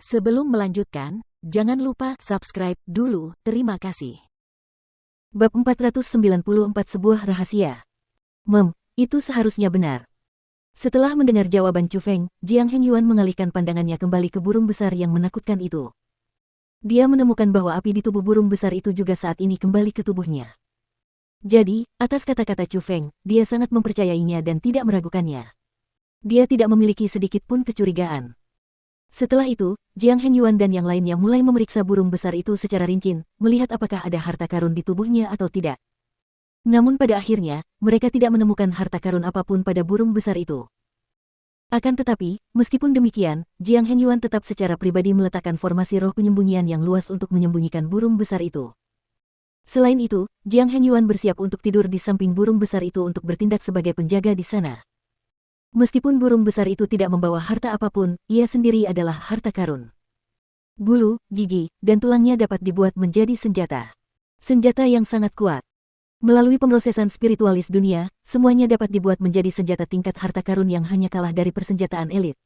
Sebelum melanjutkan, jangan lupa subscribe dulu, terima kasih. Bab 494 Sebuah Rahasia. Itu seharusnya benar. Setelah mendengar jawaban Chu Feng, Jiang Hengyuan mengalihkan pandangannya kembali ke burung besar yang menakutkan itu. Dia menemukan bahwa api di tubuh burung besar itu juga saat ini kembali ke tubuhnya. Jadi, atas kata-kata Chu Feng, dia sangat mempercayainya dan tidak meragukannya. Dia tidak memiliki sedikit pun kecurigaan. Setelah itu, Jiang Hengyuan dan yang lainnya mulai memeriksa burung besar itu secara rinci, melihat apakah ada harta karun di tubuhnya atau tidak. Namun pada akhirnya, mereka tidak menemukan harta karun apapun pada burung besar itu. Akan tetapi, meskipun demikian, Jiang Hengyuan tetap secara pribadi meletakkan formasi roh penyembunyian yang luas untuk menyembunyikan burung besar itu. Selain itu, Jiang Hengyuan bersiap untuk tidur di samping burung besar itu untuk bertindak sebagai penjaga di sana. Meskipun burung besar itu tidak membawa harta apapun, ia sendiri adalah harta karun. Bulu, gigi, dan tulangnya dapat dibuat menjadi senjata. Senjata yang sangat kuat. Melalui pemrosesan spiritualis dunia, semuanya dapat dibuat menjadi senjata tingkat harta karun yang hanya kalah dari persenjataan elit.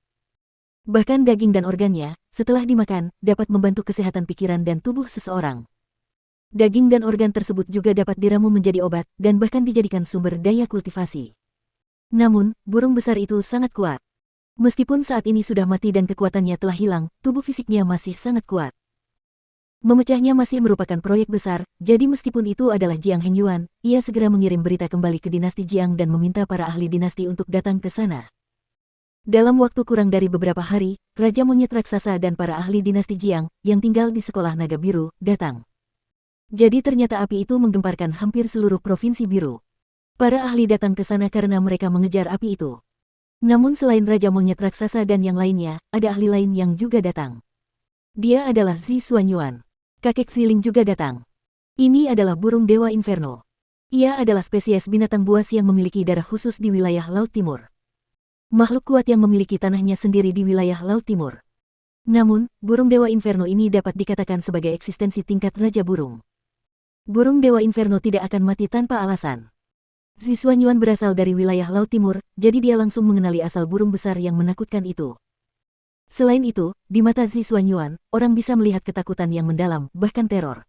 Bahkan daging dan organnya, setelah dimakan, dapat membantu kesehatan pikiran dan tubuh seseorang. Daging dan organ tersebut juga dapat diramu menjadi obat, dan bahkan dijadikan sumber daya kultivasi. Namun, burung besar itu sangat kuat. Meskipun saat ini sudah mati dan kekuatannya telah hilang, tubuh fisiknya masih sangat kuat. Memecahnya masih merupakan proyek besar, jadi meskipun itu adalah Jiang Hengyuan, ia segera mengirim berita kembali ke dinasti Jiang dan meminta para ahli dinasti untuk datang ke sana. Dalam waktu kurang dari beberapa hari, Raja Monyet Raksasa dan para ahli dinasti Jiang, yang tinggal di Sekolah Naga Biru, datang. Jadi ternyata api itu menggemparkan hampir seluruh provinsi biru. Para ahli datang ke sana karena mereka mengejar api itu. Namun selain Raja Monyet Raksasa dan yang lainnya, ada ahli lain yang juga datang. Dia adalah Zi Xuanyuan. Kakek Xiling juga datang. Ini adalah burung dewa Inferno. Ia adalah spesies binatang buas yang memiliki darah khusus di wilayah Laut Timur. Makhluk kuat yang memiliki tanahnya sendiri di wilayah Laut Timur. Namun, burung dewa Inferno ini dapat dikatakan sebagai eksistensi tingkat Raja Burung. Burung dewa Inferno tidak akan mati tanpa alasan. Zi Xuanyuan berasal dari wilayah Laut Timur, jadi dia langsung mengenali asal burung besar yang menakutkan itu. Selain itu, di mata Zi Xuanyuan, orang bisa melihat ketakutan yang mendalam, bahkan teror.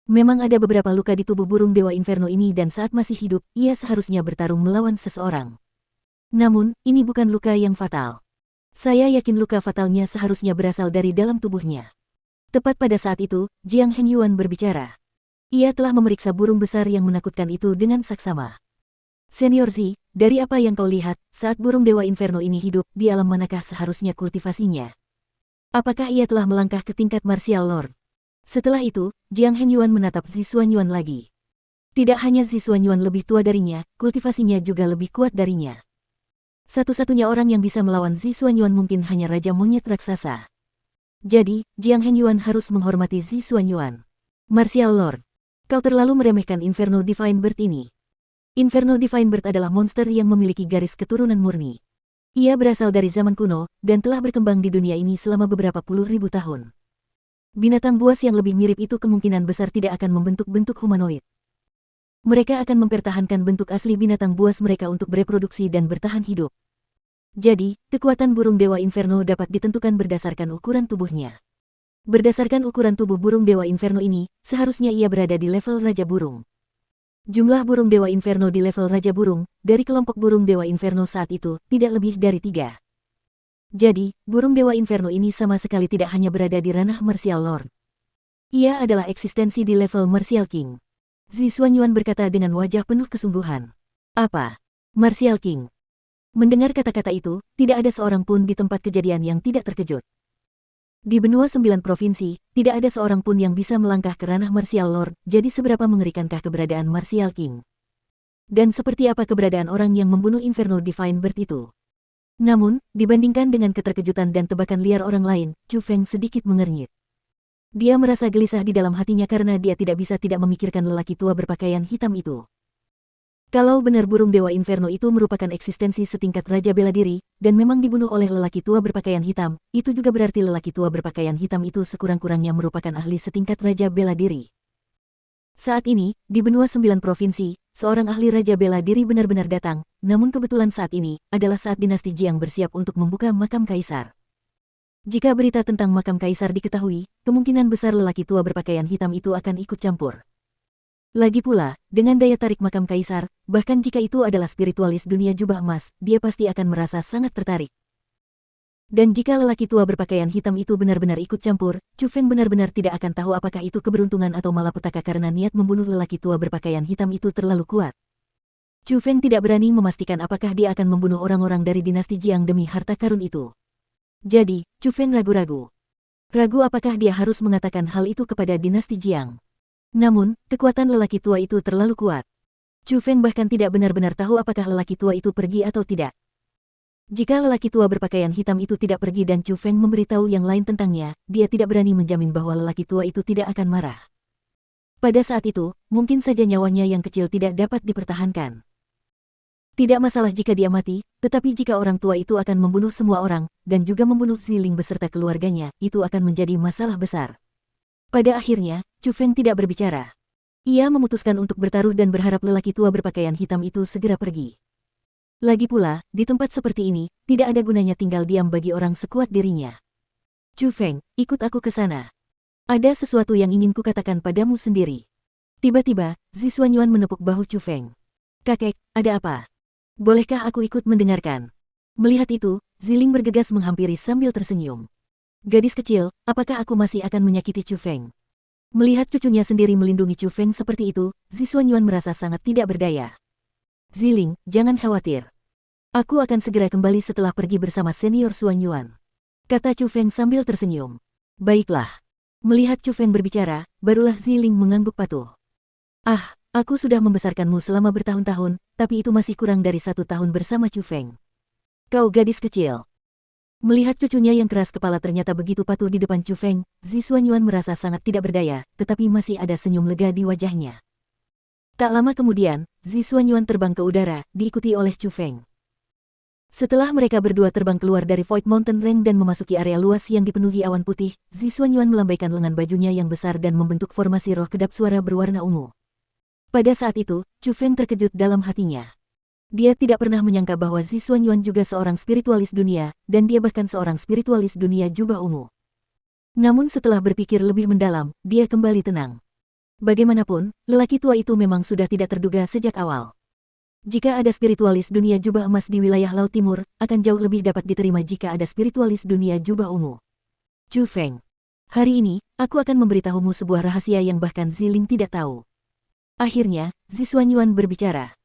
Memang ada beberapa luka di tubuh burung dewa Inferno ini dan saat masih hidup, ia seharusnya bertarung melawan seseorang. Namun, ini bukan luka yang fatal. Saya yakin luka fatalnya seharusnya berasal dari dalam tubuhnya. Tepat pada saat itu, Jiang Hengyuan berbicara. Ia telah memeriksa burung besar yang menakutkan itu dengan saksama. Senior Zi, dari apa yang kau lihat, saat burung dewa Inferno ini hidup, di alam manakah seharusnya kultivasinya? Apakah ia telah melangkah ke tingkat Martial Lord? Setelah itu, Jiang Hengyuan menatap Zi Xuanyuan lagi. Tidak hanya Zi Xuanyuan lebih tua darinya, kultivasinya juga lebih kuat darinya. Satu-satunya orang yang bisa melawan Zi Xuanyuan mungkin hanya Raja Monyet Raksasa. Jadi, Jiang Hengyuan harus menghormati Zi Xuanyuan. Martial Lord. Kau terlalu meremehkan Inferno Divine Bird ini. Inferno Divine Bird adalah monster yang memiliki garis keturunan murni. Ia berasal dari zaman kuno, dan telah berkembang di dunia ini selama beberapa puluh ribu tahun. Binatang buas yang lebih mirip itu kemungkinan besar tidak akan membentuk bentuk humanoid. Mereka akan mempertahankan bentuk asli binatang buas mereka untuk bereproduksi dan bertahan hidup. Jadi, kekuatan burung dewa Inferno dapat ditentukan berdasarkan ukuran tubuhnya. Berdasarkan ukuran tubuh burung dewa Inferno ini, seharusnya ia berada di level Raja Burung. Jumlah burung dewa Inferno di level Raja Burung, dari kelompok burung dewa Inferno saat itu, tidak lebih dari 3. Jadi, burung dewa Inferno ini sama sekali tidak hanya berada di ranah Martial Lord. Ia adalah eksistensi di level Martial King. Zi Xuanyuan berkata dengan wajah penuh kesungguhan. Apa? Martial King? Mendengar kata-kata itu, tidak ada seorang pun di tempat kejadian yang tidak terkejut. Di benua 9 provinsi, tidak ada seorang pun yang bisa melangkah ke ranah Martial Lord, jadi seberapa mengerikankah keberadaan Martial King? Dan seperti apa keberadaan orang yang membunuh Inferno Divine Bird itu? Namun, dibandingkan dengan keterkejutan dan tebakan liar orang lain, Chu Feng sedikit mengernyit. Dia merasa gelisah di dalam hatinya karena dia tidak bisa tidak memikirkan lelaki tua berpakaian hitam itu. Kalau benar burung dewa Inferno itu merupakan eksistensi setingkat Raja Bela Diri, dan memang dibunuh oleh lelaki tua berpakaian hitam, itu juga berarti lelaki tua berpakaian hitam itu sekurang-kurangnya merupakan ahli setingkat Raja Bela Diri. Saat ini, di benua 9 provinsi, seorang ahli Raja Bela Diri benar-benar datang, namun kebetulan saat ini, adalah saat dinasti Jiang bersiap untuk membuka makam kaisar. Jika berita tentang makam kaisar diketahui, kemungkinan besar lelaki tua berpakaian hitam itu akan ikut campur. Lagi pula, dengan daya tarik makam kaisar, bahkan jika itu adalah spiritualis dunia jubah emas, dia pasti akan merasa sangat tertarik. Dan jika lelaki tua berpakaian hitam itu benar-benar ikut campur, Chu Feng benar-benar tidak akan tahu apakah itu keberuntungan atau malapetaka karena niat membunuh lelaki tua berpakaian hitam itu terlalu kuat. Chu Feng tidak berani memastikan apakah dia akan membunuh orang-orang dari dinasti Jiang demi harta karun itu. Jadi, Chu Feng ragu-ragu. Ragu apakah dia harus mengatakan hal itu kepada dinasti Jiang. Namun, kekuatan lelaki tua itu terlalu kuat. Chu Feng bahkan tidak benar-benar tahu apakah lelaki tua itu pergi atau tidak. Jika lelaki tua berpakaian hitam itu tidak pergi dan Chu Feng memberitahu yang lain tentangnya, dia tidak berani menjamin bahwa lelaki tua itu tidak akan marah. Pada saat itu, mungkin saja nyawanya yang kecil tidak dapat dipertahankan. Tidak masalah jika dia mati, tetapi jika orang tua itu akan membunuh semua orang, dan juga membunuh Ziling beserta keluarganya, itu akan menjadi masalah besar. Pada akhirnya, Chu Feng tidak berbicara. Ia memutuskan untuk bertaruh dan berharap lelaki tua berpakaian hitam itu segera pergi. Lagi pula, di tempat seperti ini, tidak ada gunanya tinggal diam bagi orang sekuat dirinya. Chu Feng, ikut aku ke sana. Ada sesuatu yang ingin kukatakan padamu sendiri. Tiba-tiba, Zishuanyuan menepuk bahu Chu Feng. Kakek, ada apa? Bolehkah aku ikut mendengarkan? Melihat itu, Ziling bergegas menghampiri sambil tersenyum. Gadis kecil, apakah aku masih akan menyakiti Chu Feng? Melihat cucunya sendiri melindungi Chu Feng seperti itu, Zishuanyuan merasa sangat tidak berdaya. Ziling, jangan khawatir. Aku akan segera kembali setelah pergi bersama senior Xuanyuan. Kata Chu Feng sambil tersenyum. Baiklah. Melihat Chu Feng berbicara, barulah Ziling mengangguk patuh. Ah, aku sudah membesarkanmu selama bertahun-tahun, tapi itu masih kurang dari 1 tahun bersama Chu Feng. Kau gadis kecil. Melihat cucunya yang keras kepala ternyata begitu patuh di depan Chu Feng, Zishuanyuan merasa sangat tidak berdaya, tetapi masih ada senyum lega di wajahnya. Tak lama kemudian, Zishuanyuan terbang ke udara, diikuti oleh Chu Feng. Setelah mereka berdua terbang keluar dari Void Mountain Range dan memasuki area luas yang dipenuhi awan putih, Zishuanyuan melambaikan lengan bajunya yang besar dan membentuk formasi roh kedap suara berwarna ungu. Pada saat itu, Chu Feng terkejut dalam hatinya. Dia tidak pernah menyangka bahwa Zishuanyuan juga seorang spiritualis dunia, dan dia bahkan seorang spiritualis dunia jubah ungu. Namun setelah berpikir lebih mendalam, dia kembali tenang. Bagaimanapun, lelaki tua itu memang sudah tidak terduga sejak awal. Jika ada spiritualis dunia jubah emas di wilayah Laut Timur, akan jauh lebih dapat diterima jika ada spiritualis dunia jubah ungu. Chu Feng. Hari ini, aku akan memberitahumu sebuah rahasia yang bahkan Ziling tidak tahu. Akhirnya, Zishuanyuan berbicara.